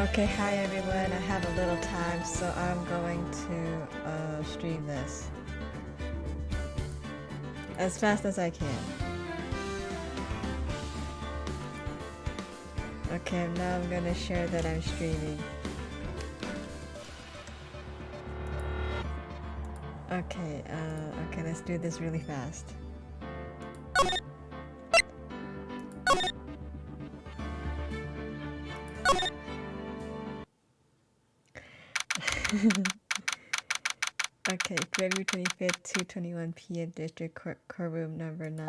Okay, hi everyone. I have a little time, so I'm going to stream this as fast as I can. Okay, now I'm gonna share that I'm streaming. Okay, let's do this really fast. Okay, February 25th, 2:21 p.m. District Courtroom number 9.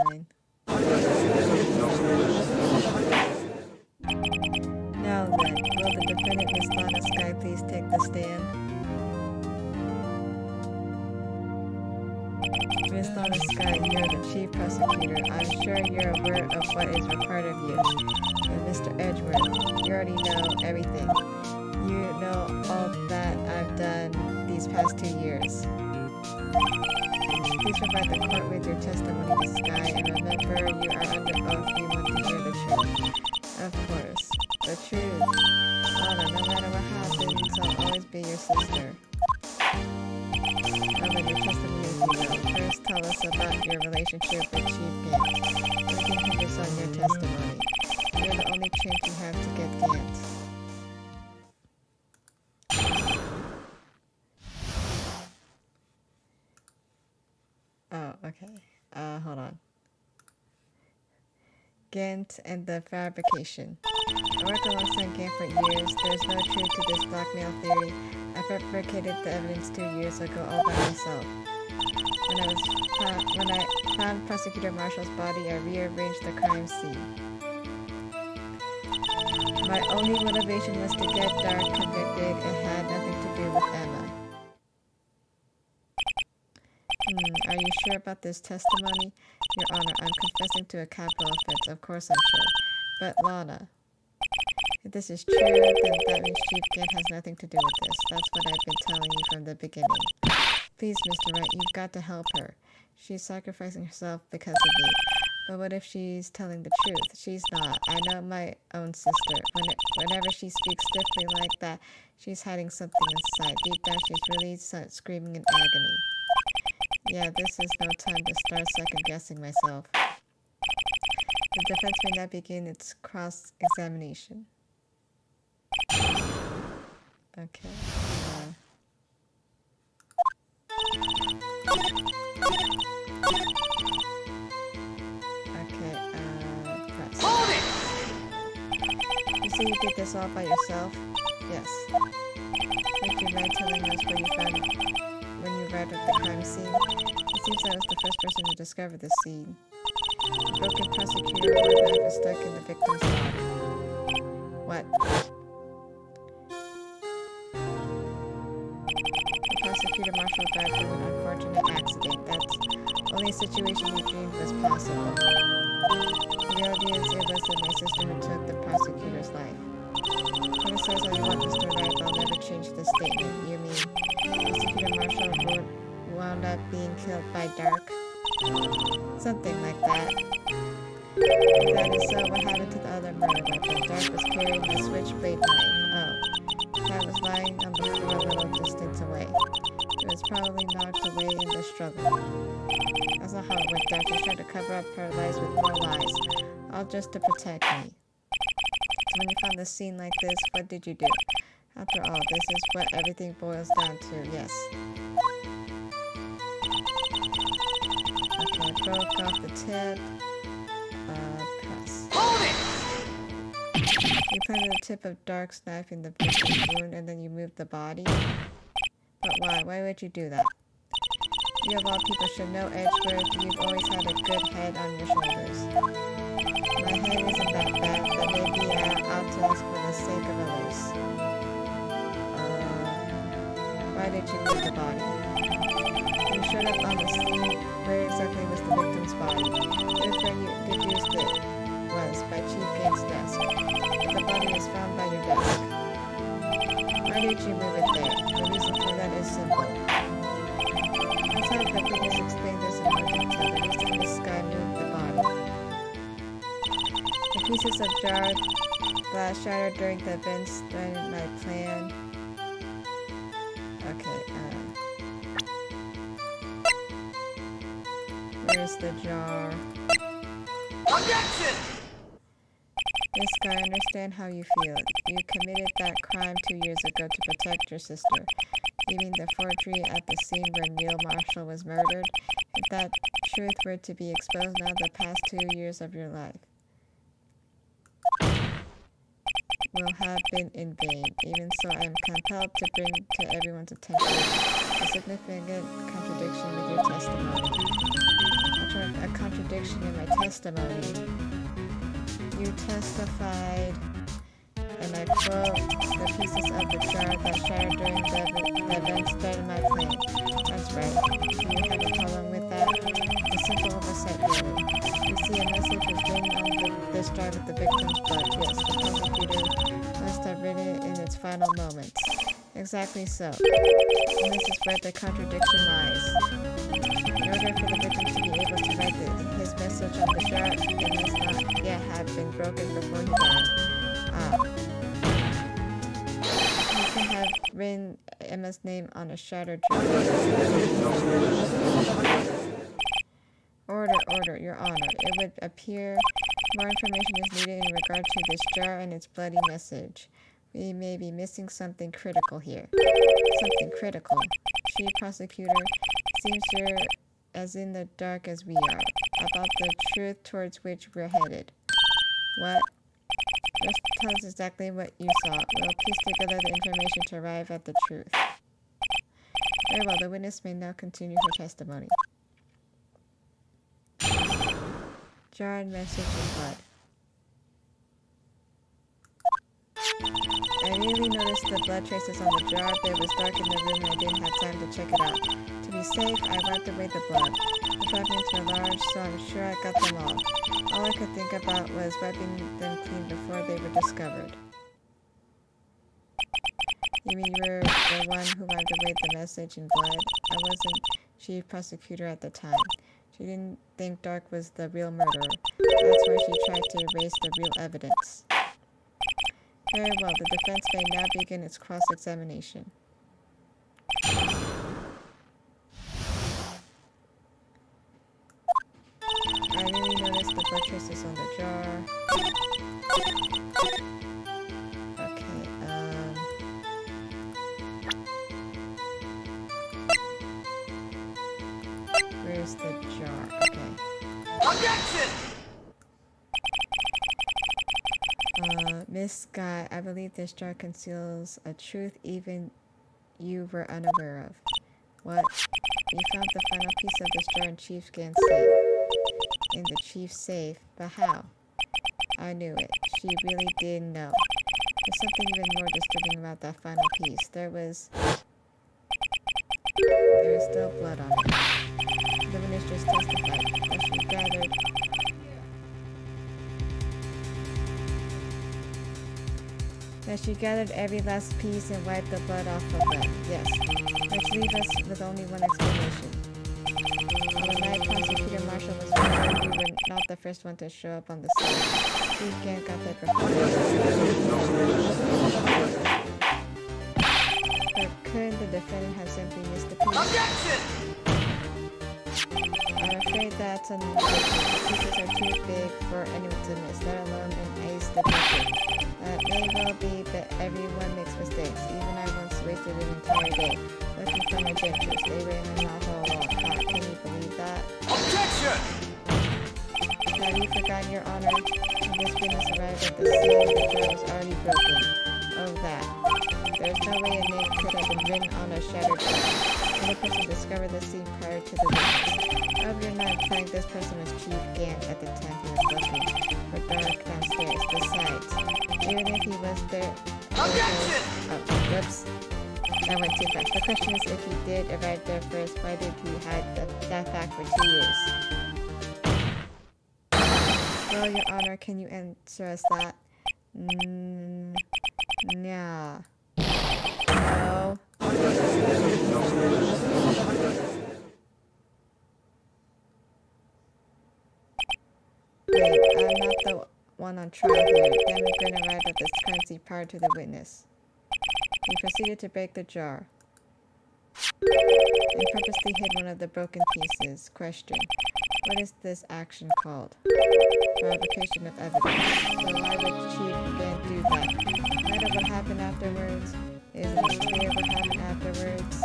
Now then, will the defendant, Miss Lana Sky, please take the stand? Miss Lana Sky, you're the chief prosecutor. I'm sure you're aware of what is required of you. But Mr. Edgeworth, you already know everything. You know all that I've done these past 2 years. Please provide the court with your testimony, Miss Sky, and remember you are under oath. We want to hear the truth. Of course. The truth. Lana, no matter what happens, I'll always be your sister. Now then, your testimony is you. First, tell us about your relationship with Chief Gant. Everything hinges on your testimony. You're the only chance you have to get Gant. Oh, okay. Hold on. Gant and the fabrication. I worked alongside Gant for years. There's no truth to this blackmail theory. I fabricated the evidence 2 years ago all by myself. When I found Prosecutor Marshall's body, I rearranged the crime scene. My only motivation was to get Dark convicted. It had nothing to do with Emma. Are you sure about this testimony? Your Honor, I'm confessing to a capital offense. Of course I'm sure. But Lana, if this is true, then that means Chief Gant has nothing to do with this. That's what I've been telling you from the beginning. Please, Mr. Wright, you've got to help her. She's sacrificing herself because of me. But what if she's telling the truth? She's not. I know my own sister. Whenever she speaks stiffly like that, she's hiding something inside. Deep down, she's really screaming in agony. Yeah, this is no time to start second-guessing myself. The defense may now begin its cross-examination. Okay. Press. Hold it! You say you did this all by yourself? Yes. Would you mind telling us what you found when you arrived at the crime scene? It seems I was the first person to discover the scene. The broken prosecutor board knife is stuck in the victim's body. What? The prosecutor Marshall died through an unfortunate accident. That's only a situation you dreamed was possible. The reality is it was my sister who took the prosecutor's life. Criticize all you want, Mr. Wright, I'll never change the statement. You mean Prosecutor Marshall wound up being killed by Dark? Something like that. If that is so, what happened to the other murder weapon? Dark was carrying a switchblade knife. Oh. That was lying on the floor a little distance away. It was probably knocked away in the struggle. That's not how it went down. She tried to cover up her lies with more lies. All just to protect me. So when you found the scene like this, what did you do? After all, this is what everything boils down to, yes. Okay, broke off the tip. Press. Hold it! You planted the tip of Dark's knife in the victim's wound and then you moved the body? But why? Why would you do that? You of all people should know, Edgeworth. You've always had a good head on your shoulders. My head isn't that bad, but maybe I'll tell us for the sake of others. Why did you move the body? You showed up on the scene. Where exactly was the victim's body? Here's where you deduced it was, by Chief Gant's desk. But the body was found by your desk. Why did you move it there? The reason for that is simple. Let's have the witness explain this in more detail. The reason Miss Sky moved the body. The pieces of jarred glass shattered during the events during my plan. Okay, where's the jar? Objection! Miss Guy, I understand how you feel. You committed that crime 2 years ago to protect your sister, leaving the forgery at the scene where Neil Marshall was murdered. If that truth were to be exposed now, the past 2 years of your life will have been in vain. Even so, I am compelled to bring to everyone's attention a significant contradiction with your testimony. A contradiction in my testimony. You testified, and I quote, the pieces of the jar that shattered during the events during my plan. That's right. Do you have a problem with that? A simple oversight, really. You see, a message was written on this jar with the victim's blood. Yes, the prosecutor must have written it in its final moments. Exactly so. And this is where the contradiction lies. In order for the victim to be able to write his message on the jar, it must not yet have been broken before he died. You can have written Emma's name on a shattered jar. Order, Your Honor. It would appear more information is needed in regard to this jar and its bloody message. We may be missing something critical here. Something critical. Chief Prosecutor, seems you're as in the dark as we are about the truth towards which we're headed. What? Just tell us exactly what you saw. We'll piece together the information to arrive at the truth. Very well, the witness may now continue her testimony. Jar and message in blood. I really noticed the blood traces on the jar, but it was dark in the room and I didn't have time to check it out. To be safe, I wiped away the blood. The fragments were large, so I'm sure I got them all. All I could think about was wiping them clean before they were discovered. You mean you were the one who wiped away the message in blood? I wasn't chief prosecutor at the time. She didn't think Dark was the real murderer. That's why she tried to erase the real evidence. Very well, the defense may now begin its cross-examination. I really noticed the blood traces on the jar. Okay, where's the jar? Okay. Objection! Miss Guy, I believe this jar conceals a truth even you were unaware of. What? You found the final piece of this jar in Chief's safe. In the Chief's safe? But how? I knew it. She really did know. There's something even more disturbing about that final piece. There was still blood on it. The witness just testified that she gathered every last piece and wiped the blood off of them. Yes. Which leaves us with only one explanation. On the night Prosecutor Marshall was murdered, you were not the first one to show up on the scene. Chief Gant got there before. But couldn't the defendant have simply missed the piece? Objection! I'm afraid that's unlikely. The pieces are too big for anyone to miss, let alone an ace detective. That may well be, but everyone makes mistakes. Even I once wasted an entire day looking for my dentures. They were in my mouth all along. Can you believe that? Objection! Have you forgotten, Your Honor? When this witness arrived at the scene, the jar was already broken. Oh, that. There's no way a name could have been written on a shattered jar. Any person discovered the scene prior to the witness. I hope you're not implying this person was Chief Gant at the time he was looking for Dark downstairs. Besides, even if he was there... Objection! Oh, whoops. I went too fast. The question is, if he did arrive there first, why did he hide that fact for 2 years? Well, Your Honor, can you answer us that? Yeah. No. Wait, I'm not the one on trial here. Damon Grin arrived at this crime scene prior to the witness. He proceeded to break the jar and purposely hid one of the broken pieces. Question: what is this action called? Fabrication of evidence. So why would Chief Gant do that? No matter what happened afterwards, isn't it clear what happened afterwards?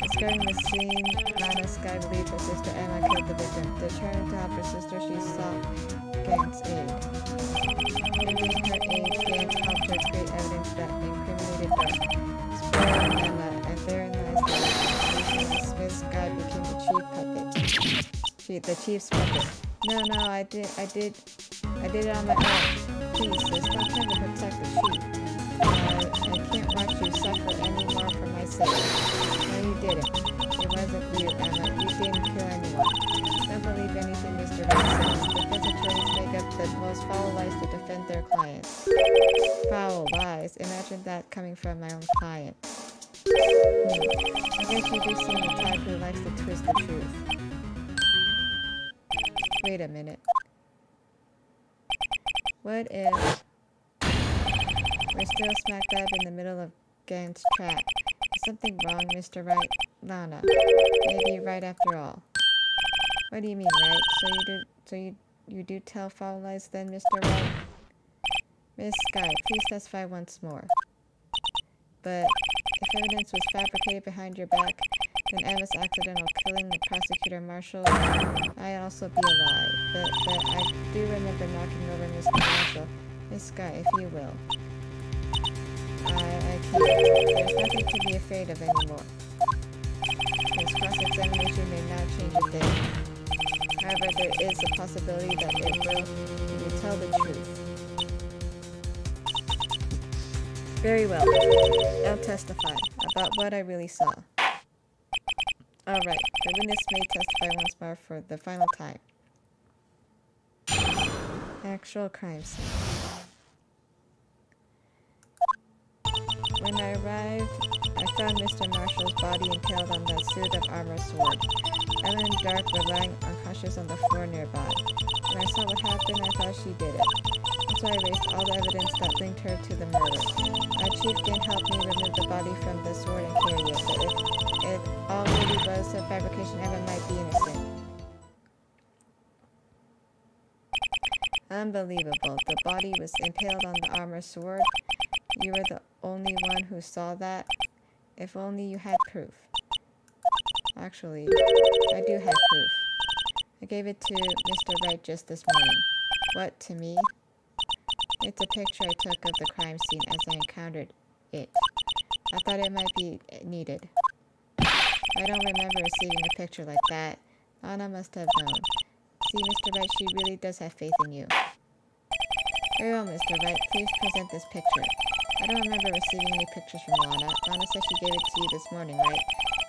Discovering the scene, Lana Sky believed her sister Emma killed the victim. Determined to help her sister, she sought Gant's aid. Giving her aid, Gant helped her create evidence that incriminated her. Spoiling Emma, and therein lies the reason the Smith Sky became the chief puppet. The chief's puppet. No, I did it on my own. Please, sis, stop trying to protect the chief. I can't watch you suffer anymore for my sake. No, you didn't. It wasn't you, Emma. You didn't kill anyone. Don't believe anything Mr. Wright says. Defense attorneys make up the most foul lies to defend their clients. Foul lies? Imagine that coming from my own client. I guess you do seem the type who likes to twist the truth. Wait a minute. What if we're still smack dab in the middle of Gant's trap? Is something wrong, Mr. Wright? Lana, maybe you're right after all. What do you mean, right? So you do tell foul lies then, Mr. Wright? Miss Sky, please testify once more. But if evidence was fabricated behind your back, then Emma's accidental killing the prosecutor Marshall might also be a lie. But I do remember knocking over Mr. Marshall. Miss Sky, if you will. I can't. There's nothing to be afraid of anymore. This cross-examination may not change a thing. However, there is a possibility that it will if you tell the truth. Very well. I'll testify about what I really saw. Alright, the witness may testify once more for the final time. Actual crime scene. When I arrived, I found Mr. Marshall's body impaled on the suit of armor sword. Ellen Dark were lying unconscious on the floor nearby. When I saw what happened, I thought she did it. So I erased all the evidence that linked her to the murder. Chief Gant helped me remove the body from the sword and carry it, but if it all really was a fabrication, Emma might be innocent. Unbelievable. The body was impaled on the armor sword. You were the only one who saw that. If only you had proof. Actually, I do have proof. I gave it to Mr. Wright just this morning. What, to me? It's a picture I took of the crime scene as I encountered it. I thought it might be needed. I don't remember receiving a picture like that. Lana must have known. See, Mr. Wright, she really does have faith in you. Very well, Mr. Wright. Please present this picture. I don't remember receiving any pictures from Lana. Lana said she gave it to you this morning, right?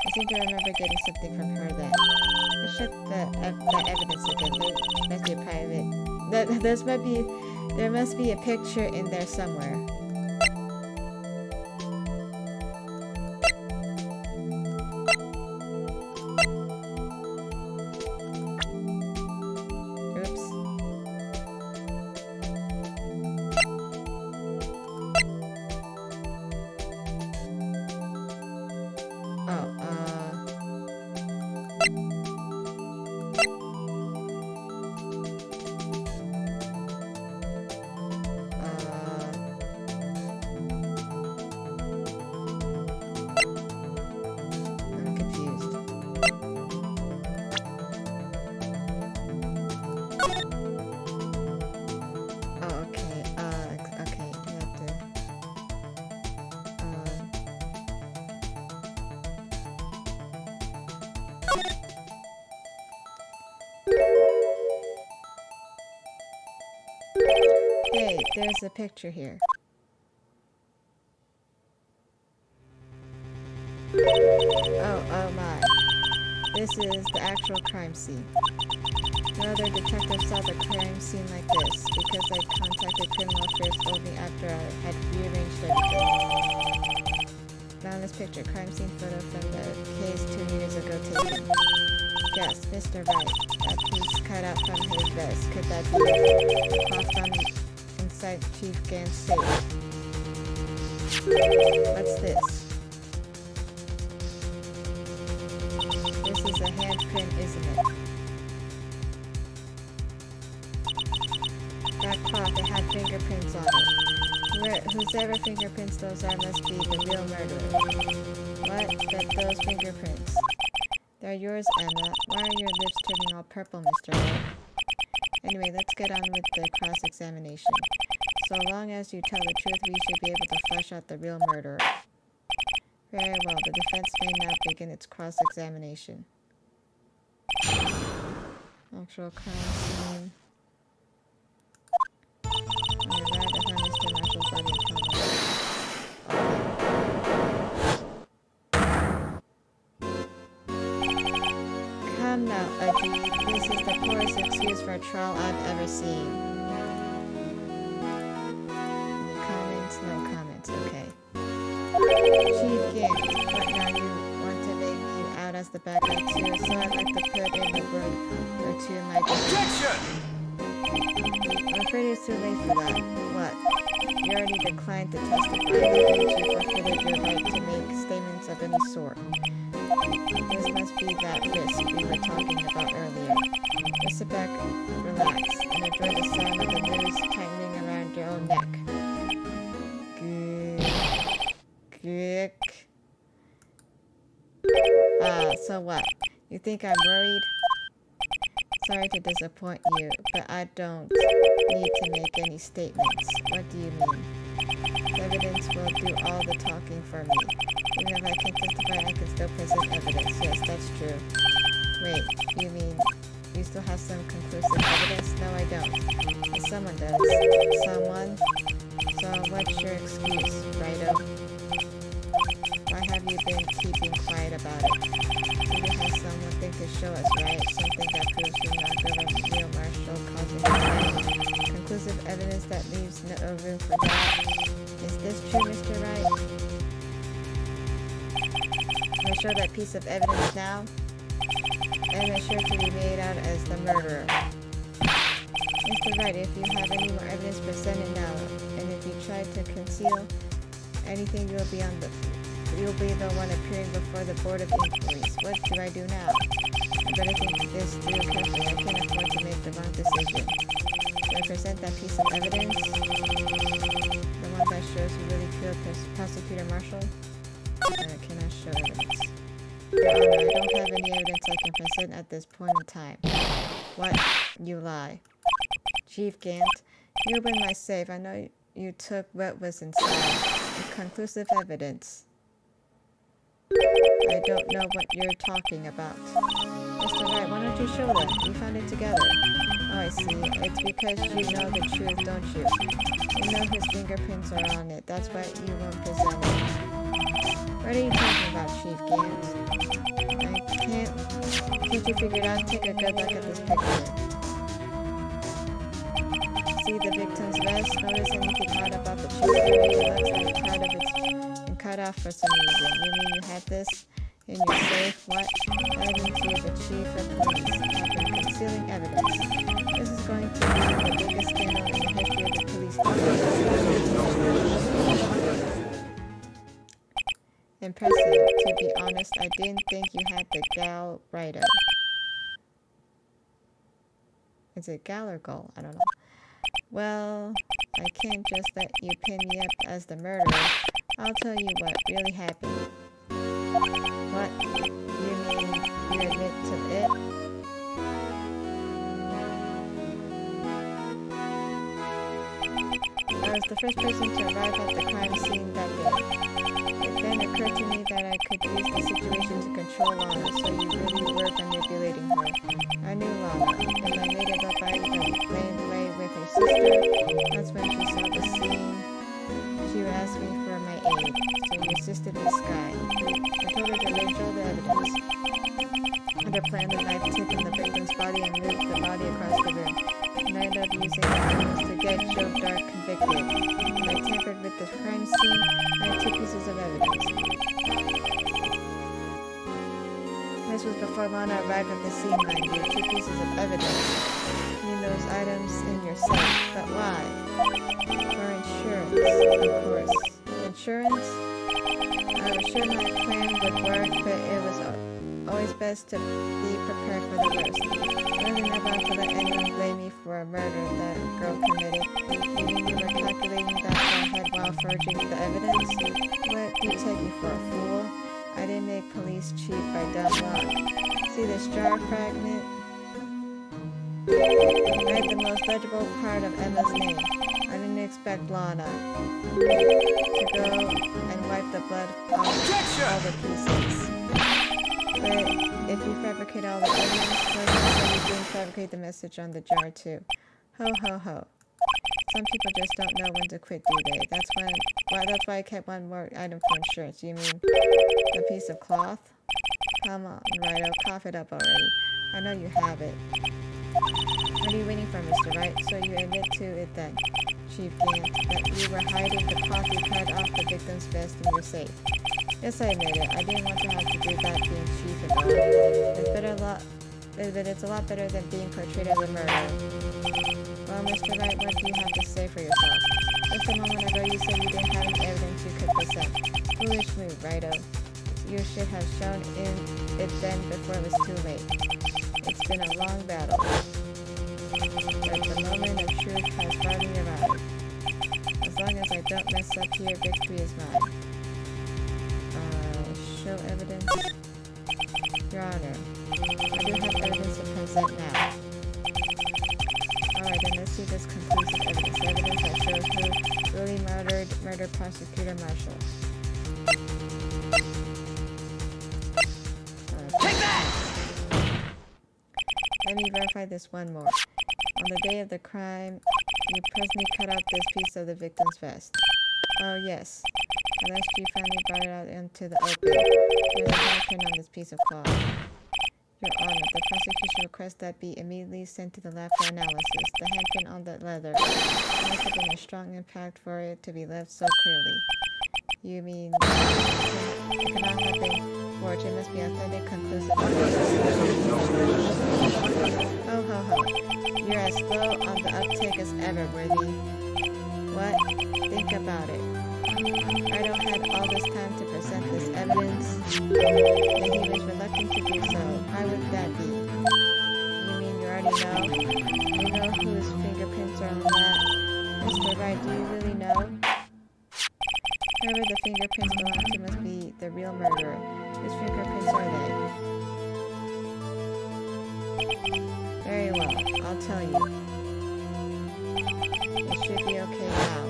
I seem to remember getting something from her then. Let's check the evidence again. There must be a private... There must be a picture in there somewhere. Hey, there's a picture here. Oh my. This is the actual crime scene. No other detective saw the crime scene like this, because I contacted Criminal Affairs only after I had rearranged everything. Now in this picture, crime scene photo from the case 2 years ago taken. Yes, Mr. Wright. That's piece cut out from his vest. Could that be the cloth found inside Chief Gant's safe? What's this? This is a handprint, isn't it? That cloth, it had fingerprints on it. Whoever fingerprints those are must be the real murderer. What? Those fingerprints. They're yours, Emma. Why are your lips turning all purple, Mr. White? Anyway, let's get on with the cross-examination. So long as you tell the truth, we should be able to flesh out the real murderer. Very well, the defense may now begin its cross-examination. Actual crime scene. Alright, I found Mr. Marshall's body in Come now, Ajit. This is the poorest excuse for a trial I've ever seen. Comments? No comments. Okay. Chief Gant, what now? You want to make me out as the bad guy too? So I'd like to put in a word or two in my defense. Objection! I'm afraid it's too late for that. What? You already declined to testify. That means you forfeited your right to make statements of any sort. This must be that risk we were talking about earlier. Just sit back, relax, and enjoy the sound of the noose tightening around your own neck. Good. So what? You think I'm worried? Sorry to disappoint you, but I don't need to make any statements. What do you mean? Evidence will do all the talking for me. Even if I can't testify, I can still present evidence. Yes, that's true. Wait, you mean you still have some conclusive evidence? No, I don't. But someone does. Someone? So what's your excuse, Righto? Why have you been keeping quiet about it? You have something to show us, right? Something that proves you're not Real Marshall causing the crime. Conclusive evidence that leaves no room for doubt. Is this true, Mr. Wright? Can I show that piece of evidence now? And is sure to be made out as the murderer. Mr. Wright, if you have any more evidence, present it now. And if you try to conceal anything, you'll be the one appearing before the Board of Inquiries. What do I do now? I better think this through carefully. I can't afford to make the wrong decision. Do I present that piece of evidence? The one that shows you really killed Prosecutor Marshall? Can I show evidence? Your Honor, I don't have any evidence I can present at this point in time. What? You lie. Chief Gant, you opened my safe. I know you took what was inside. Conclusive evidence. I don't know what you're talking about. Mr. Wright, why don't you show them? We found it together. Oh, I see. It's because you know the truth, don't you? You know his fingerprints are on it. That's why you won't present it. What are you talking about, Chief Gant? Can't you figure it out? Take a good look at this picture. See the victim's vest? Notice anything odd about the chief's area? It looks like part of it's been cut off for some reason. You mean you had this in your safe? What? That means you, the chief of police, have been concealing evidence. This is going to be the biggest scandal in the history of the police department. Impressive. To be honest, I didn't think you had the gal righto. Is it gal or gull? I don't know. Well, I can't just let you pin me up as the murderer. I'll tell you what really happened. What? You mean you admit to it? I was the first person to arrive at the crime scene that day. It then occurred to me that I could use the situation to control Lana, so you really were manipulating her. I knew Lana, and I made it up by playing away with her sister. That's when she saw the scene. She asked me for my aid, so we assisted Miss Sky. I told her to arrange all the evidence. Under plan, the knife tip in the victim's body and moved the body across the room. And I ended up using the evidence to get Joe Dark convicted. When I tampered with the crime scene, I had 2 pieces of evidence. This This was before Lana arrived at the scene, mind you. 2 pieces of evidence. You mean those items in your safe. But why? For insurance, of course. Insurance? I was sure my plan would work, but it was always best to be prepared for the worst. I wasn't about to let anyone blame me for a murder that a girl committed. You mean you were calculating that ahead while forging the evidence? What do you take me for, a fool? I didn't make police cheat by dumb luck. See this jar fragment? I had the most legible part of Emma's name. I didn't expect Lana to go and wipe the blood off all the pieces. But if you fabricate all the evidence, why didn't you didn't fabricate the message on the jar too? Ho ho ho. Some people just don't know when to quit, do they? That's why I kept one more item for insurance. You mean the piece of cloth? Come on, Rido, cough it up already. I know you have it. What are you waiting for, Mr. Wright? So you admit to it then, Chief Gant, that you were hiding the cloth you cut off the victim's vest in your safe. Yes, I admit it. I didn't want to have to do that being chief and all. But it's a lot better than being portrayed as a murderer. Well, Mr. Wright, what do you have to say for yourself? Just a moment ago you said you didn't have any evidence you could present. Foolish move, Rido. You should have shown it then before it was too late. It's been a long battle. But the moment of truth has finally arrived. As long as I don't mess up here, victory is mine. Show evidence? Your Honor, I do have evidence to present now. Alright, then let's see this conclusive evidence. Evidence that shows who really murdered Prosecutor Marshall. Take that! Let me verify this one more. On the day of the crime, you personally cut out this piece of the victim's vest. Oh yes. At last you finally brought it out into the open. There's a handprint on this piece of cloth. Your Honor, the prosecution requests that be immediately sent to the lab for analysis. The handprint on the leather. It must have been a strong impact for it to be left so clearly. You mean it cannot have been forged. It must be authentic, conclusive. Oh ho ho. You're as slow on the uptake as ever, Worthy. What? Think about it. Rido had all this time to present this evidence, and he was reluctant to do so. Why would that be? You mean you already know? You know whose fingerprints are on that? Mr. Wright, do you really know? Whoever the fingerprints belong to must be the real murderer. Whose fingerprints are they? Very well, I'll tell you. It should be okay now.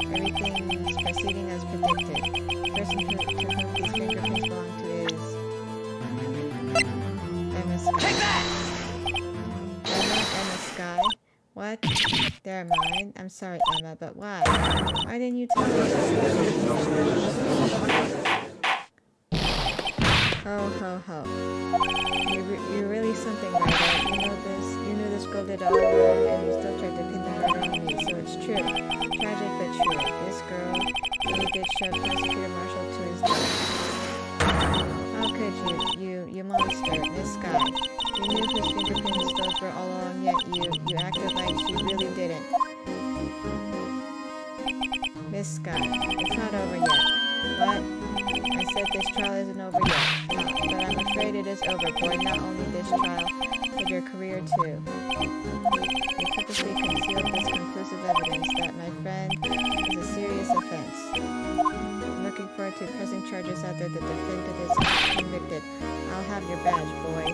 Everything's proceeding as predicted. The person to whom these fingerprints belong to is Emma Sky. Take that! Emma Sky? What? They're mine? I'm sorry, Emma, but why? Why didn't you tell me? Ho ho ho. You're really something, Rido. You knew this girl did all the work, and you still tried to pin the murder on me, so it's true. Tragic but true. This girl really did shove Prosecutor Marshall to his death. How could you monster, Miss Sky? You knew whose fingerprints those were all along, yet you acted like she really didn't. Miss Sky, it's not over yet. What? I said this trial isn't over yet. No, but I'm afraid it is over, boy. Not only this trial, but your career too. You purposely concealed this conclusive evidence that my friend is a serious offense. I'm looking forward to pressing charges after the defendant is convicted. I'll have your badge, boy.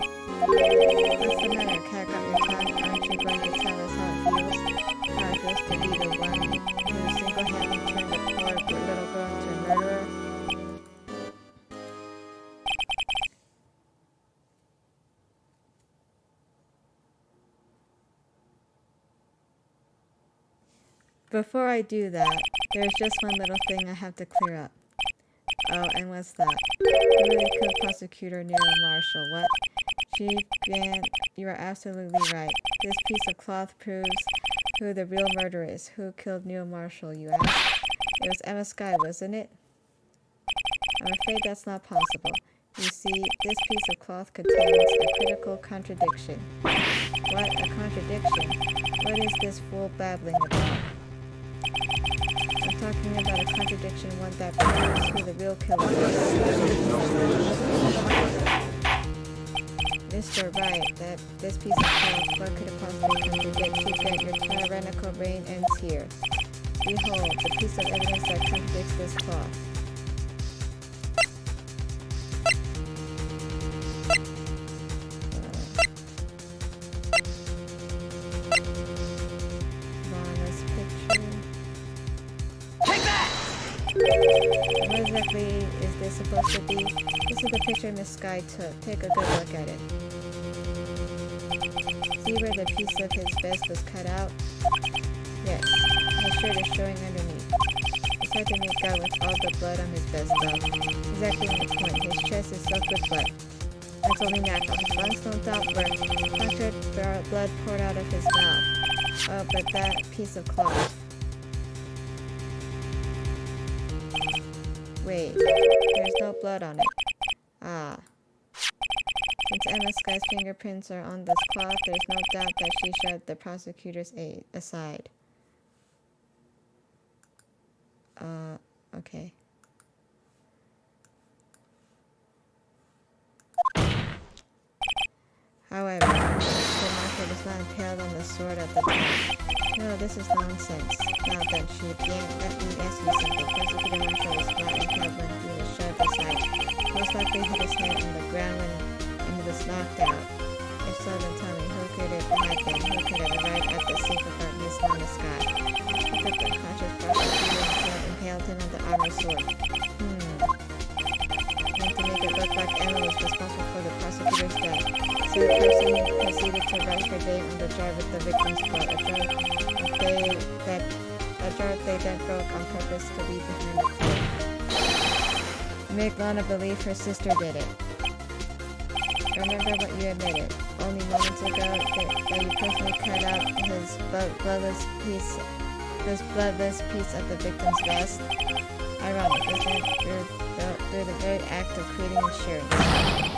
What's the matter? Cat got your tongue? Aren't you going to tell us how it feels? How it feels to be the one who single-handedly turned a poor little girl into a murderer? Before I do that, there's just one little thing I have to clear up. Oh, and what's that? Who really killed Prosecutor Nero Marshall? What? Chief Gant, you are absolutely right. This piece of cloth proves who the real murderer is. Who killed Nero Marshall, you ask? It was Emma Sky, wasn't it? I'm afraid that's not possible. You see, this piece of cloth contains a critical contradiction. What? A contradiction? What is this fool babbling about? I'm talking about a contradiction, one that proves who the real killer is. Mr. Wright, that this piece of cloth, what could it possibly contradict? You get your tyrannical reign ends here. Behold, the piece of evidence that contradicts this cloth. Lana's picture. Take that! What exactly is this supposed to be? This is the picture Miss Sky took. Take a good look at it. See where the piece of his vest was cut out? Yes. His shirt is showing underneath. It's hard to make out with all the blood on his vest though. Exactly my point. His chest is soaked with blood. That's only natural. His lungs don't doubt were punctured, blood poured out of his mouth. Oh, but that piece of cloth. Wait, there's no blood on it. Ah. Since Emma Sky's fingerprints are on this cloth, there's no doubt that she shoved the prosecutor's aid aside. Okay. However, Mr. Marshall was not impaled on the sword at the time. No, this is nonsense. Now then, Chief, let me ask you something. Prosecutor Marshall was not impaled when he was shoved aside. Most likely hit his head on the ground when he was knocked out. If so, then tell me, who could it have been? Who could have arrived at the scene without Miss Lana Sky? Who could the conscious prosecutor impaled him on the armored sword? And to make it look like Emma was responsible for the prosecutor's death. So the person proceeded to write her name on the jar with the victim's blood, a jar they then broke on purpose to leave behind the clue. Make Lana believe her sister did it. Remember what you admitted only moments ago that you personally cut out this bloodless piece of the victim's vest. Ironic, isn't it? Through the very act of creating insurance.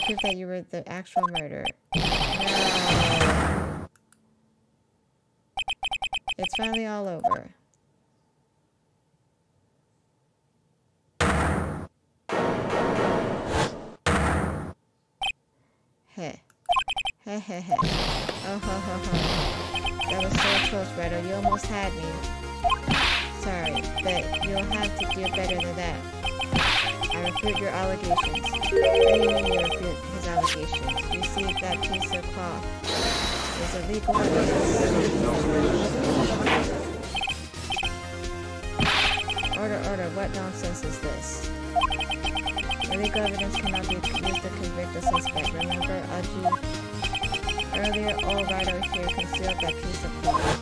Proof that you were the actual murderer. No. It's finally all over. Heh. Heh heh heh. Oh ho ho ho. That was so close, Redo. You almost had me. Sorry, but you'll have to do better than that. I refute your allegations. What do you mean you refute his allegations? You see that piece of cloth is illegal evidence. Order, what nonsense is this? Illegal evidence cannot be used to convict a suspect. Remember, Aji? Earlier, all Rido here concealed that piece of cloth.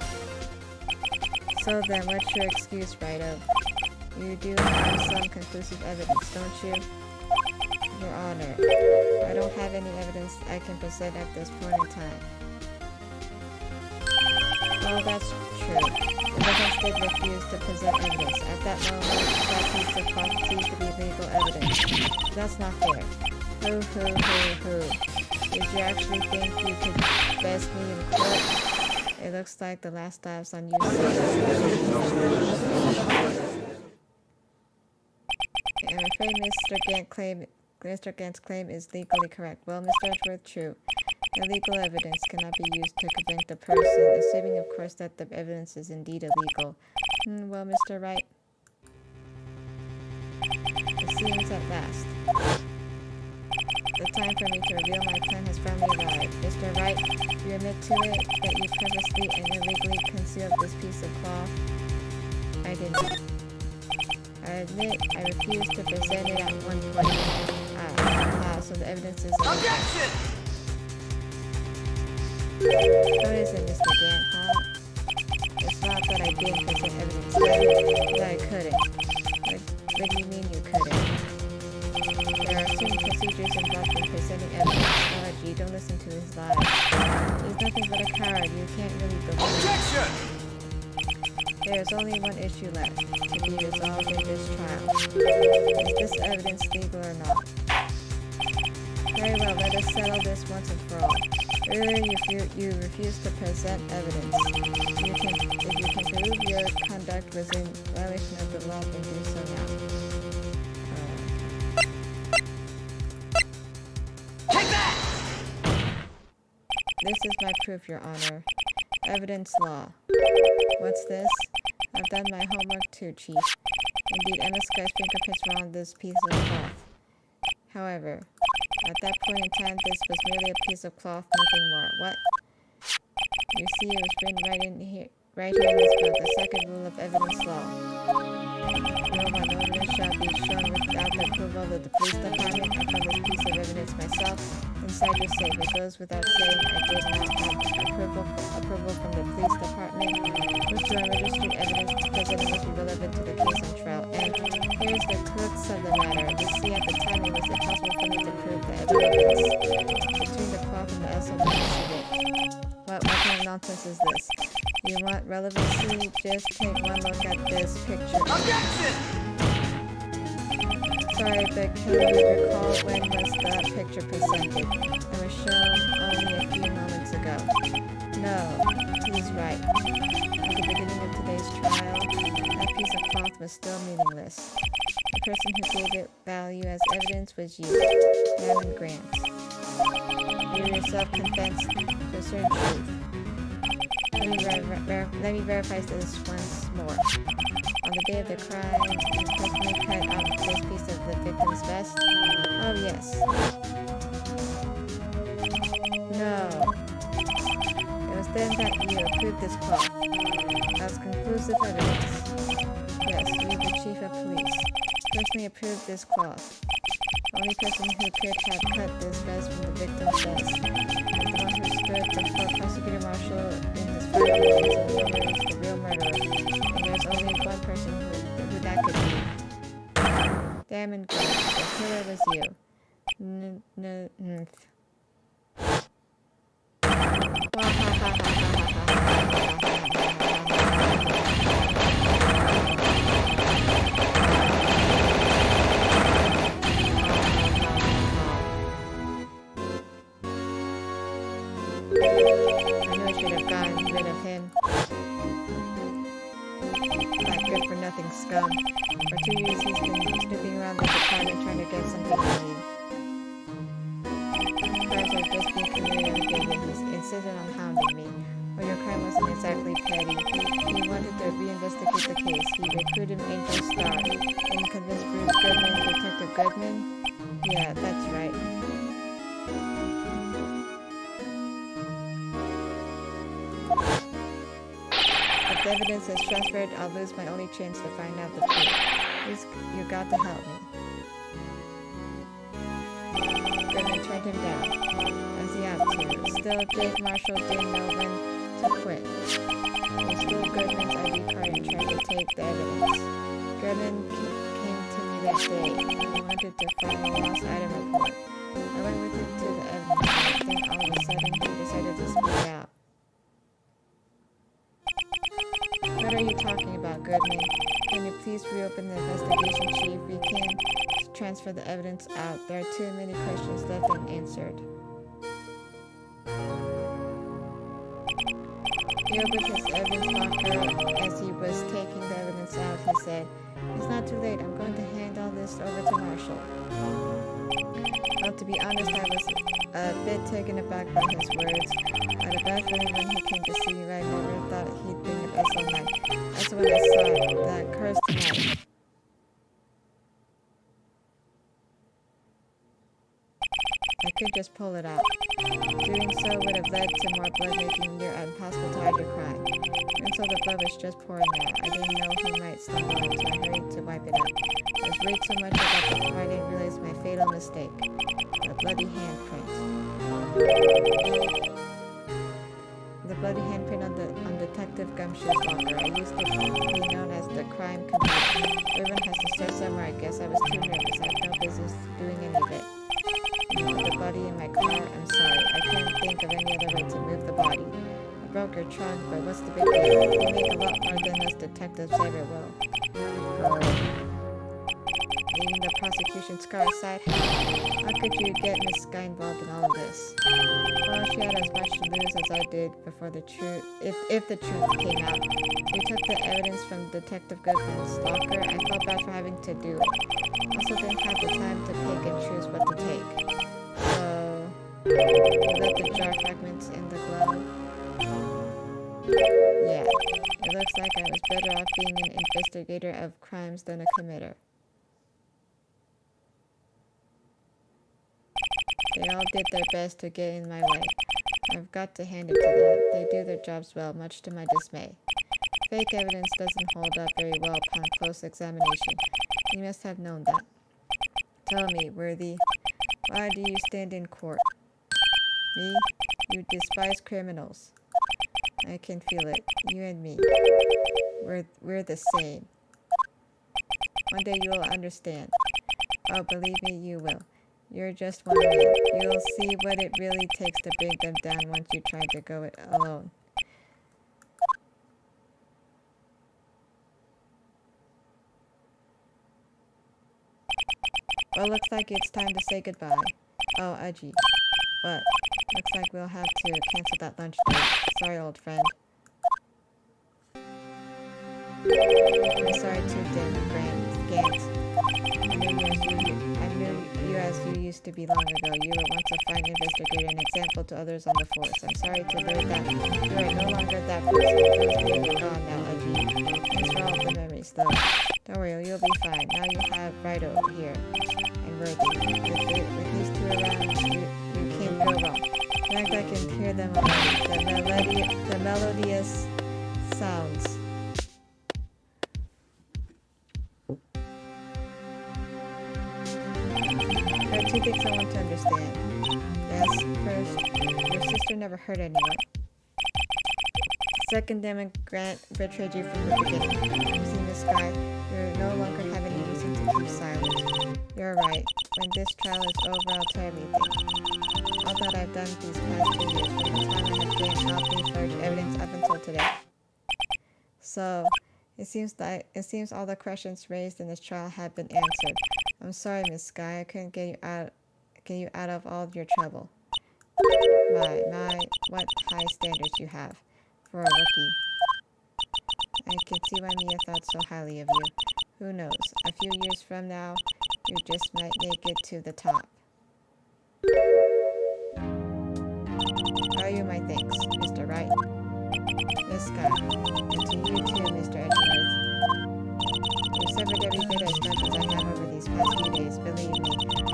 So then, what's your excuse, Rido? You do have some conclusive evidence, don't you? Your Honor, I don't have any evidence I can present at this point in time. Well, that's true. The defense did refuse to present evidence. At that moment, that piece of cloth ceased to be legal evidence. That's not fair. Hoo. Did you actually think you could best me in court? It looks like the last laughs on you. I'm afraid Mr. Gant's claim is legally correct. Well, Mr. Edgeworth, true. Illegal evidence cannot be used to convict a person, assuming, of course, that the evidence is indeed illegal. Well, Mr. Wright. It seems at last. The time for me to reveal my plan has finally arrived. Mr. Wright, you admit to it that you purposely and illegally concealed this piece of cloth? I didn't. I admit I refused to present it at one point. So the evidence is illegal. Objection! What is it, Mr. Gant, huh? It's not that I didn't present evidence, that I couldn't. What do you mean you couldn't? There are certain procedures involved in presenting evidence. Oh, gee, don't listen to his lies. He's nothing but a coward. You can't really believe. Objection! There is only one issue left to be resolved in this trial. Is this evidence legal or not? Very well, let us settle this once and for all. Earlier, you refused to present evidence. If you can prove your conduct was in violation of the law, then do so now. Take that! This is my proof, Your Honor. Evidence law. What's this? I've done my homework too, Chief. Indeed, Emma Sky's fingerprints were on this piece of cloth. However, at that point in time, this was merely a piece of cloth, nothing more. What? You see, it was written right here in this book, the second rule of evidence law. No one evidence shall be shown without the approval of the police department. I found this piece of evidence myself inside your safe. It goes without saying I did not have approval from the police department. Withdraw registered evidence because it must be relevant to the case on trial. And here's the crux of the matter. You see, at the time it was impossible for me to prove the evidence between the cloth and the SL incident. What kind of nonsense is this? You want relevancy? Just take one look at this picture. Objection! Sorry, but can you recall when was the picture presented? It was shown only a few moments ago. No, he's right. At the beginning of today's trial, that piece of cloth was still meaningless. The person who gave it value as evidence was you, Hammond Grant. You yourself confessed to a certain truth. Let me verify this once more. On the day of the crime, you personally cut out this piece of the victim's vest? Oh, yes. No. It was then that you approved this cloth. As conclusive evidence. Yes, you, the chief of police, personally approved this cloth. The only person who could have cut this vest from the victim's vest is the one who stood before Prosecutor Marshall in his final moments and the real murderer. And there's only one person who that could be. Damn and good. The killer was you. I knew I should have gotten rid of him. That good-for-nothing scum. For 2 years he's been snooping around the department trying to get something I need. Crimes are just being committed every day, and he's insistent on hounding me. Well, your crime wasn't exactly petty. He wanted to reinvestigate the case. He recruited Angel Star. And convinced Bruce Goodman, Detective Goodman? Yeah, that's right. If the evidence is transferred, I'll lose my only chance to find out the truth. Please, you got to help me. Goodman turned him down, as he had to. Still, Jake Marshall didn't know when to quit. He stole Goodman's ID card and tried to take the evidence. Goodman came to me that day. He wanted to file a lost item report. I went with him to the evidence, and then all of a sudden he decided to speak out. What are you talking about, Goodman? Can you please reopen the investigation, Chief? We can transfer the evidence out. There are too many questions left unanswered. He opened his evidence locker as he was taking the evidence out. He said, "It's not too late. I'm going to hand all this over to Marshall." Well, to be honest, I was a bit taken aback by his words. I had a bad feeling when he came to see me. I never thought he'd bring it SL knife. That's when I saw that cursed knife. I could just pull it out. Doing so would have led to more blood, making it near impossible to hide your crime. And so the blood was just pouring out. I didn't know he might stumble on it, so I hurried to wipe it up. I was worried so much about the before I didn't realize my fatal mistake. The bloody handprint. The bloody handprint on Detective Gumshoe's locker. I used to be known as the crime computer. Everyone has to start somewhere. I guess I was too nervous. I had no business doing any of it. You put the body in my car. I'm sorry. I couldn't think of any other way to move the body. I broke your trunk, but what's the big deal? You make a lot more than us detectives ever will. Leaving the prosecution's Scar's side? How could you get Miss Sky involved in all of this? Well, she had as much to lose as I did before the truth, if the truth came out. We took the evidence from Detective Goodman's locker. I felt bad for having to do it. Also didn't have the time to pick and choose what to take. So, you left the jar fragments in the glove? Yeah, it looks like I was better off being an investigator of crimes than a committer. They all did their best to get in my way. I've got to hand it to them. They do their jobs well, much to my dismay. Fake evidence doesn't hold up very well upon close examination. You must have known that. Tell me, Worthy, why do you stand in court? Me? You despise criminals. I can feel it. You and me. We're the same. One day you'll understand. Oh, believe me, you will. You're just one man. You'll see what it really takes to bring them down once you try to go it alone. Well, looks like it's time to say goodbye. Oh, Aji. What? Looks like we'll have to cancel that lunch date. Sorry, old friend. I'm sorry too, Gant. I knew you as you used to be long ago. You were once a fine investigator, an example to others on the force. I'm sorry to learn that you are no longer that person. Those days are gone now, Aji. Thanks for all the memories, though. Don't worry, you'll be fine. Now you have Rido here and Worthy. With these two around, you can't go wrong. In fact, I can hear them already. The melodious sounds. There are two things I want to understand. Yes, first, your sister never hurt anyone. Second, Damon Grant betrayed you from the beginning. You see, Miss Sky, you no longer have any reason to keep silent. You're right. When this trial is over, I'll tell everything. All that I've done these past 2 years, from the time I have gained copy forged evidence up until today. So, it seems all the questions raised in this trial have been answered. I'm sorry, Miss Sky, I couldn't get you out of all of your trouble. My, what high standards you have for a rookie. I can see why Mia thought so highly of you. Who knows, a few years from now, you just might make it to the top. Owe you my thanks, Mr. Wright. Miss Sky, and to you too, Mr. Edgeworth. You've suffered every bit as much as I have over these past few days. Believe me,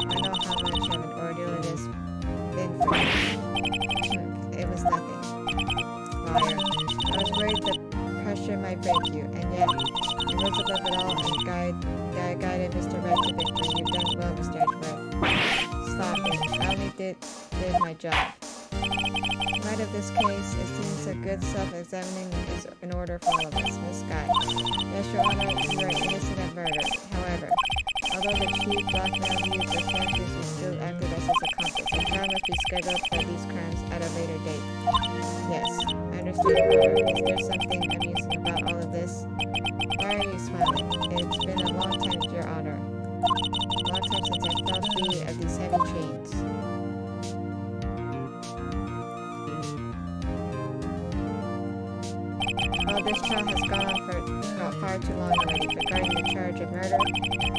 I know how much of an ordeal it has been for you. It was nothing. Liar. I was worried the pressure might break you, and yet, you rose above it all and guided Mr. Wright to victory. You've done well, Mr. Edgeworth. Stop it. I only did my job. In light of this case, it seems a good self-examining is in order for all of us. Miss Sky. Yes, Your Honor, you are innocent of murder. However, although the chief blackmailed you, the fact is you still acted as his accomplice. A trial must be scheduled for these crimes at a later date. Yes, I understand, Your Honor. Is there something amusing about all of this? Why are you smiling? It's been a long time, Your Honor. A long time since I fell free of these heavy chains. Well, this trial has gone on for far too long already. Regarding the charge of murder,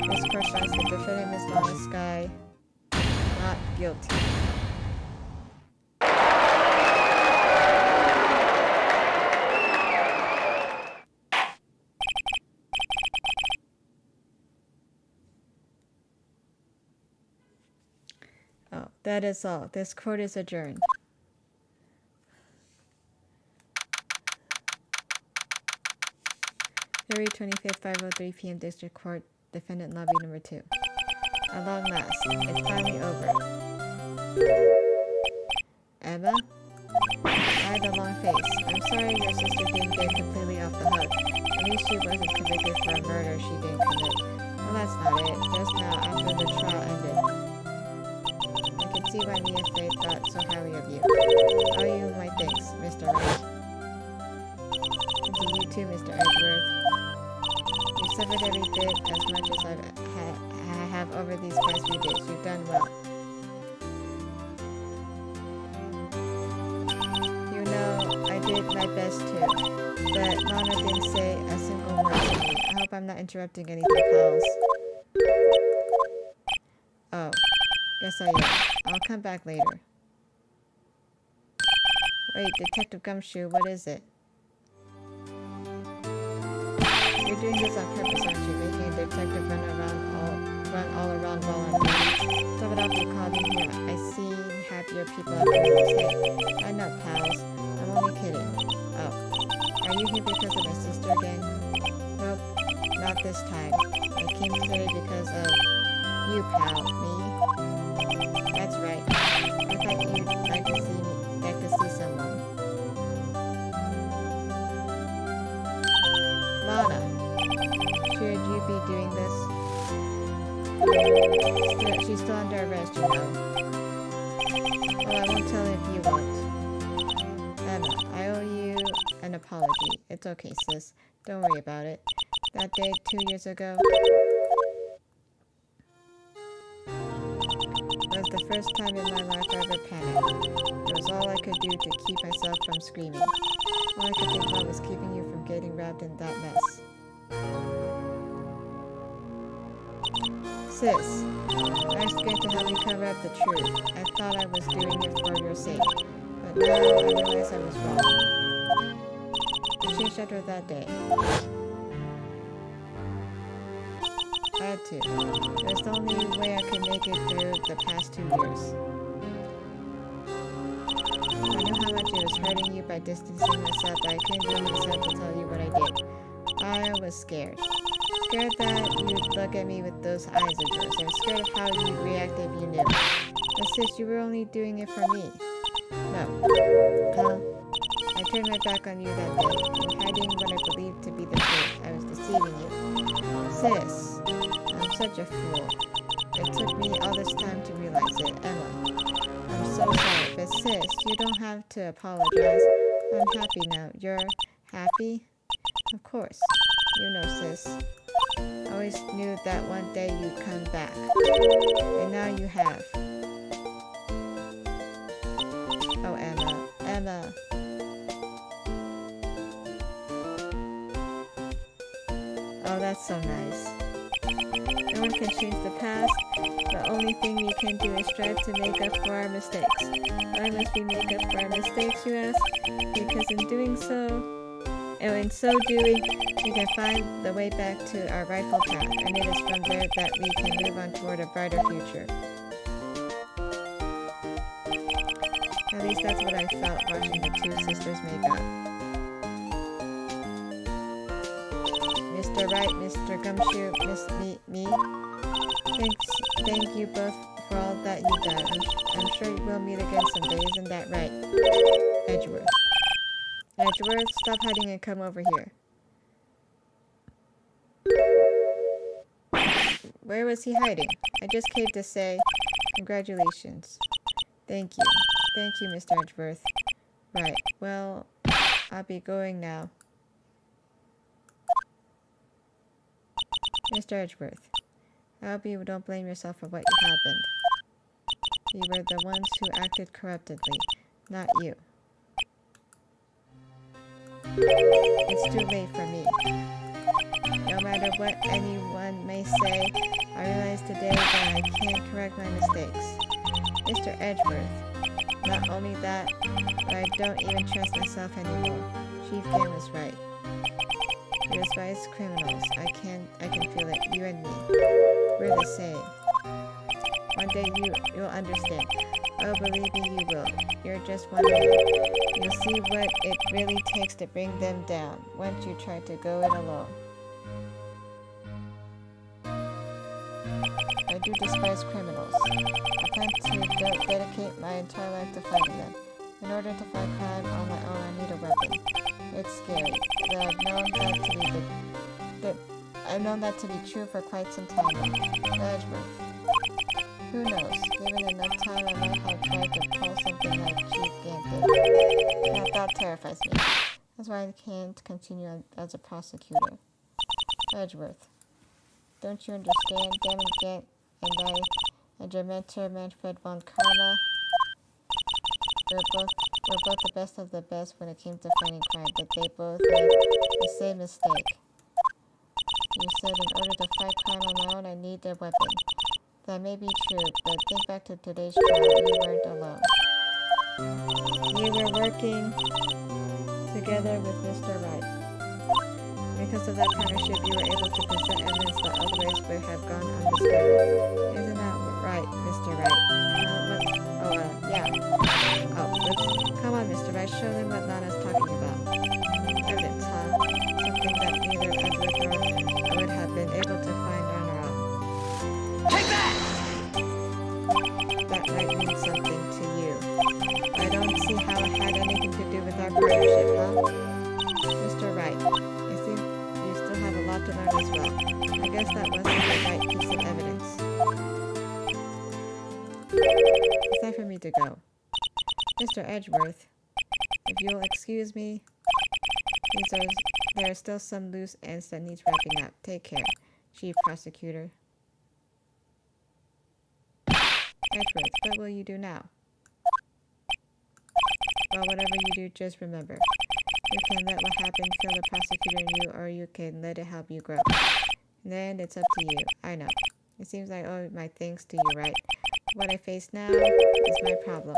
this court finds the defendant, Ms. Lana Sky, not guilty. Oh, that is all. This court is adjourned. February 25th, 5:03 p.m. District Court, Defendant Lobby Number 2. At long last, it's finally over. Emma? I had a long face. I'm sorry your sister didn't get completely off the hook. At least she wasn't convicted for a murder she didn't commit. Well, that's not it. Just now, after the trial ended. I can see why Mia Faye thought so highly of you. Owe you my thanks, Mr. Wright. And to you too, Mr. Edgeworth. You suffered every bit as much as I have over these past few days. You've done well. You know, I did my best too, but Lana didn't say a single word to me. I hope I'm not interrupting anything, pals. Oh, guess I am. I'll come back later. Wait, Detective Gumshoe, what is it? You're doing this on purpose, aren't you? Making a detective run all around while I'm busy. Stop it off, you called me here. I seen happier people at criminals. Hey, I know, pals. I'm only kidding. Oh, are you here because of my sister again? Nope, not this time. I came today because of you, pal. Me? That's right. I thought you'd like to see someone. Lana, should you be doing this? She's still under arrest, you know. Well, I won't tell her if you want. Emma, I owe you an apology. It's okay, sis. Don't worry about it. That day 2 years ago was the first time in my life I ever panicked. It was all I could do to keep myself from screaming. All I could think about was keeping you from getting wrapped in that mess. Sis, I was scared to help you cover up the truth. I thought I was doing it for your sake, but now I realize I was wrong. I changed after that day. I had to. It was the only way I could make it through the past 2 years. I knew how much it was hurting you by distancing myself, but I couldn't bring myself to tell you what I did. I was scared. Scared that you'd look at me with those eyes of yours. I was scared of how you'd react if you knew. But sis, you were only doing it for me. No. I turned my back on you that day, in hiding what I believed to be the truth. I was deceiving you. Sis, I'm such a fool. It took me all this time to realize it. Emma, I'm so sorry, but sis, you don't have to apologize. I'm happy now. You're happy? Of course. You know, sis. I always knew that one day you'd come back. And now you have. Oh, Emma. Emma. Oh, that's so nice. No one can change the past. The only thing we can do is strive to make up for our mistakes. Why must we make up for our mistakes, you ask? Because in doing so, in so doing, we can find the way back to our rightful path, and it is from there that we can move on toward a brighter future. At least that's what I felt watching the two sisters make up. Mr. Wright, Mr. Gumshoe, me. Thank you both for all that you've done. I'm sure we'll meet again someday, isn't that right? Edgeworth. Edgeworth, stop hiding and come over here. Where was he hiding? I just came to say congratulations. Thank you. Thank you, Mr. Edgeworth. Right, well, I'll be going now. Mr. Edgeworth, I hope you don't blame yourself for what happened. We were the ones who acted corruptedly, not you. It's too late for me. No matter what anyone may say, I realize today that I can't correct my mistakes. Mr. Edgeworth, not only that, but I don't even trust myself anymore. Chief Game was right. We despise criminals. I can feel it. You and me. We're the same. One day you'll understand. Oh, believe me, you will. You're just one man. You'll see what it really takes to bring them down once you try to go it alone. I do despise criminals. I plan to dedicate my entire life to fighting them. In order to fight crime on my own, I need a weapon. It's scary, but I've known that to be true for quite some time now. Edgeworth. Who knows? Given enough time, I might have tried to pull something like Chief Game did. That thought terrifies me. That's why I can't continue as a prosecutor. Edgeworth. Don't you understand? and Dementor Manfred von Karma were both the best of the best when it came to fighting crime, but they both made the same mistake. You said in order to fight crime on my own, I need a weapon. That may be true, but think back to today's trial. You weren't alone. You were working together with Mr. Wright. Because of that partnership, you were able to present evidence that otherwise would have gone undiscovered. Isn't that right, Mr. Wright? Yeah. Oops. Come on, Mr. Wright, show them what Lana's talking about. Evidence, huh? Something that neither Edward nor I would have been able to find on our own. Take that! That might mean something to you. I don't see how it had anything to do with our partnership, huh? Mr. Wright, I think you still have a lot to learn as well. I guess that wasn't the right piece of evidence. It's time for me to go. Mr. Edgeworth, if you'll excuse me, there are still some loose ends that needs wrapping up. Take care, Chief Prosecutor. Edgeworth, what will you do now? Well, whatever you do, just remember. You can let what happened kill the prosecutor in you, or you can let it help you grow. In the end, it's up to you. I know. It seems I owe my thanks to you, right? What I face now is my problem.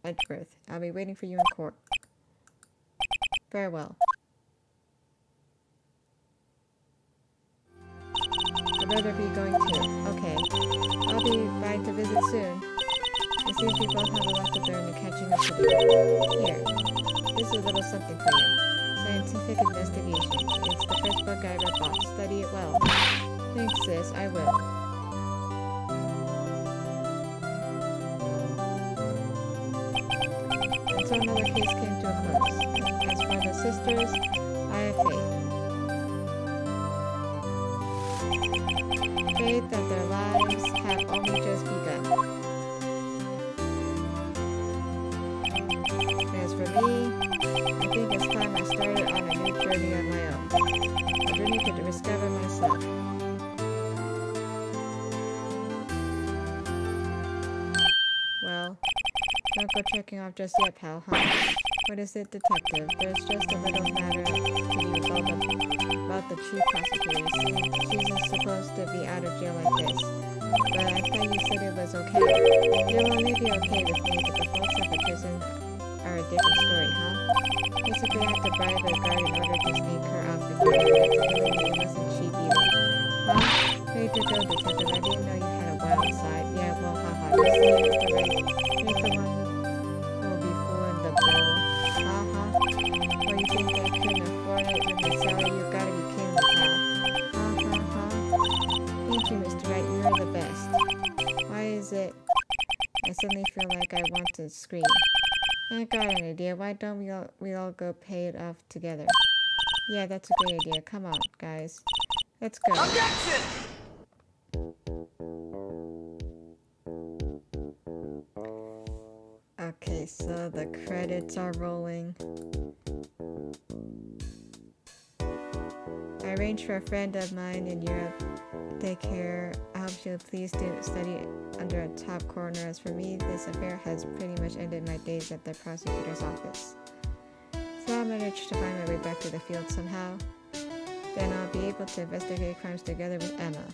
Edgeworth, I'll be waiting for you in court. Farewell. I'd rather be going too. Okay. I'll be by to visit soon. It seems we both have a lot to learn and catching up to do. Here. This is a little something for you. Scientific investigation. It's the first book I ever bought. Study it well. Thanks, sis. I will. And so another case came to a close. As for the sisters, I have faith. Faith that their lives have only just begun. As for me, I think it's time I started on a new journey on my own. A journey to discover myself. Well, don't go checking off just yet, pal, huh? What is it, detective? There's just a little matter to be resolved about the chief prosecutor. You see, she's supposed to be out of jail like this. But I thought you said it was okay. Yeah, well, maybe okay with me, but the folks at the prison are a different story, huh? Basically, I have to bribe a guard in order to sneak her off the jury. It's killing me. It wasn't cheap either. Huh? Ready to go, detective. I didn't know you had a wild side. Yeah, well, haha. You see, Mr. Ray, you're the one who will be fooling the bill. Haha. Well, you think I couldn't afford it with my salary? You gotta be kidding me, pal. Ha ha ha. Thank you, Mr. Wright. You're the best. Why is it I suddenly feel like I want to scream? I got an idea. Why don't we all go pay it off together? Yeah, that's a great idea. Come on, guys. Let's go. Objection! Okay, so the credits are rolling. I arranged for a friend of mine in Europe. Take care. I hope you'll please do study under a top coroner. As for me, this affair has pretty much ended my days at the prosecutor's office. So I managed to find my way back to the field somehow. Then I'll be able to investigate crimes together with Emma.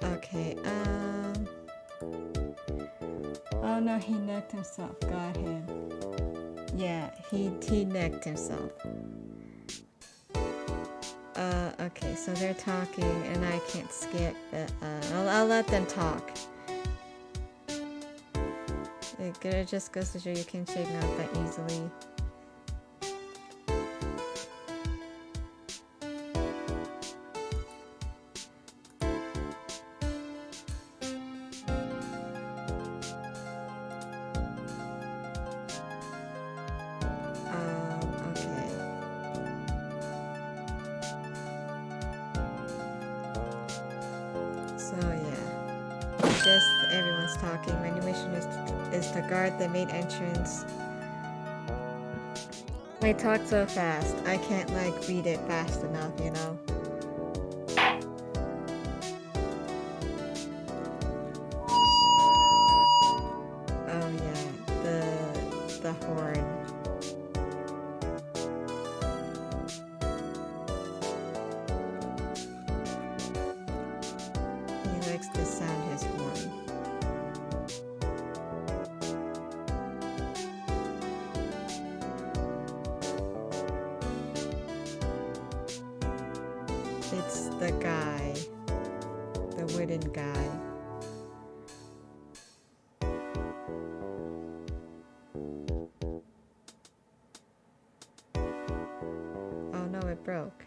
Okay, oh no, he necked himself. Got him. Yeah, he necked himself. Okay, so they're talking and I can't skip, but I'll let them talk. It just goes to show you can't shake out that easily. So yeah, just everyone one's talking. My new mission is to guard the main entrance. They talk so fast. I can't like read it fast enough, you know? Oh yeah, the horn. He likes to sound his horn. It's the guy. The wooden guy. Oh no, it broke.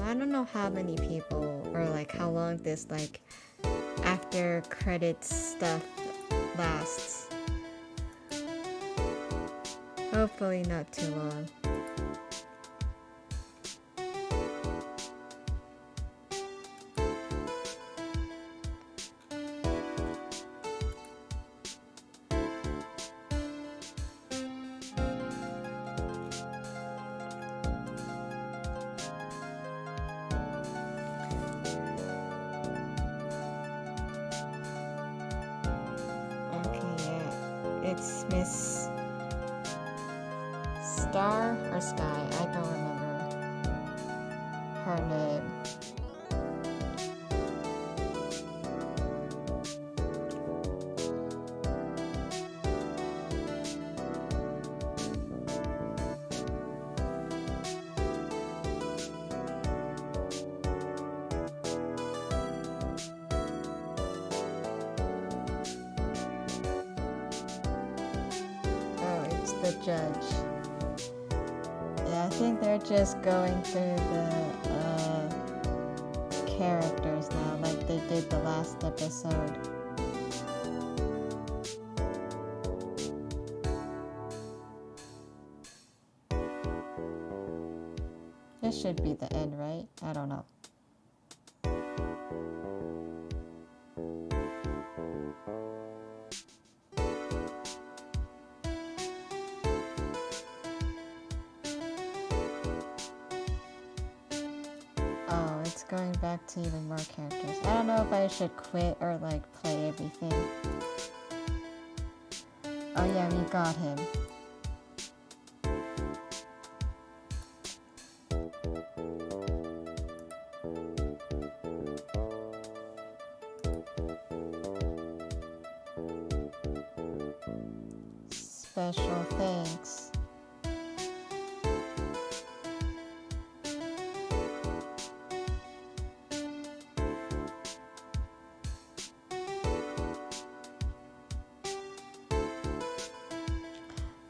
I don't know how many people or like how long this like after credits stuff lasts. Hopefully not too long. It's Miss Star or Sky, I don't remember her name. The judge. Yeah, I think they're just going through the characters now, like they did the last episode. This should be the end, right? I don't know. Oh, it's going back to even more characters. I don't know if I should quit or like play everything. Oh yeah, we got him. Special thanks.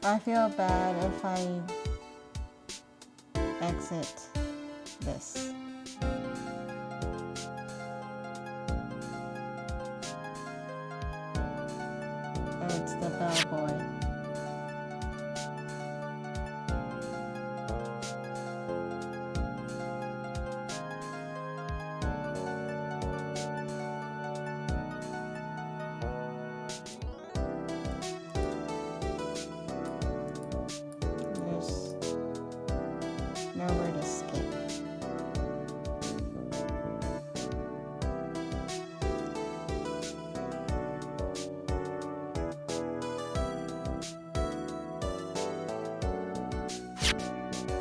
I feel bad if I exit this. Oh, it's the bellboy. Nowhere to skip.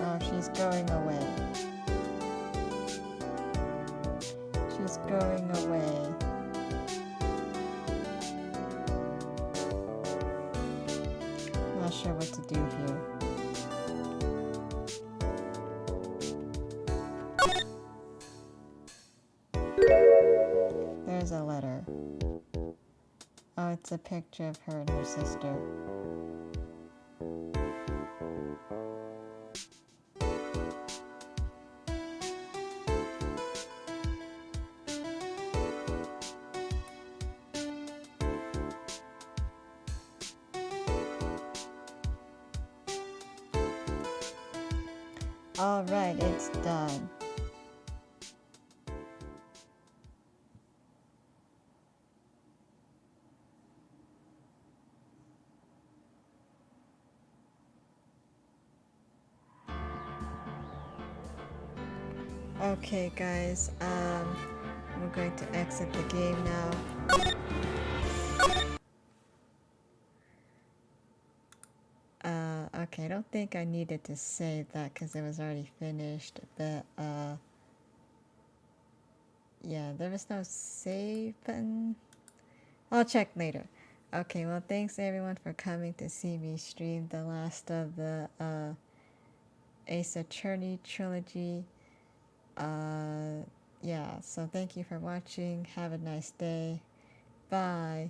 Oh, she's going away. She's going away. Not sure what to do here. There's a letter. Oh, it's a picture of her and her sister. Alright, it's done. Okay guys, we're going to exit the game now. Okay, I don't think I needed to save that because it was already finished, but yeah, there was no save button. I'll check later. Okay, well thanks everyone for coming to see me stream the last of the Ace Attorney trilogy. Yeah, so thank you for watching. Have a nice day. Bye.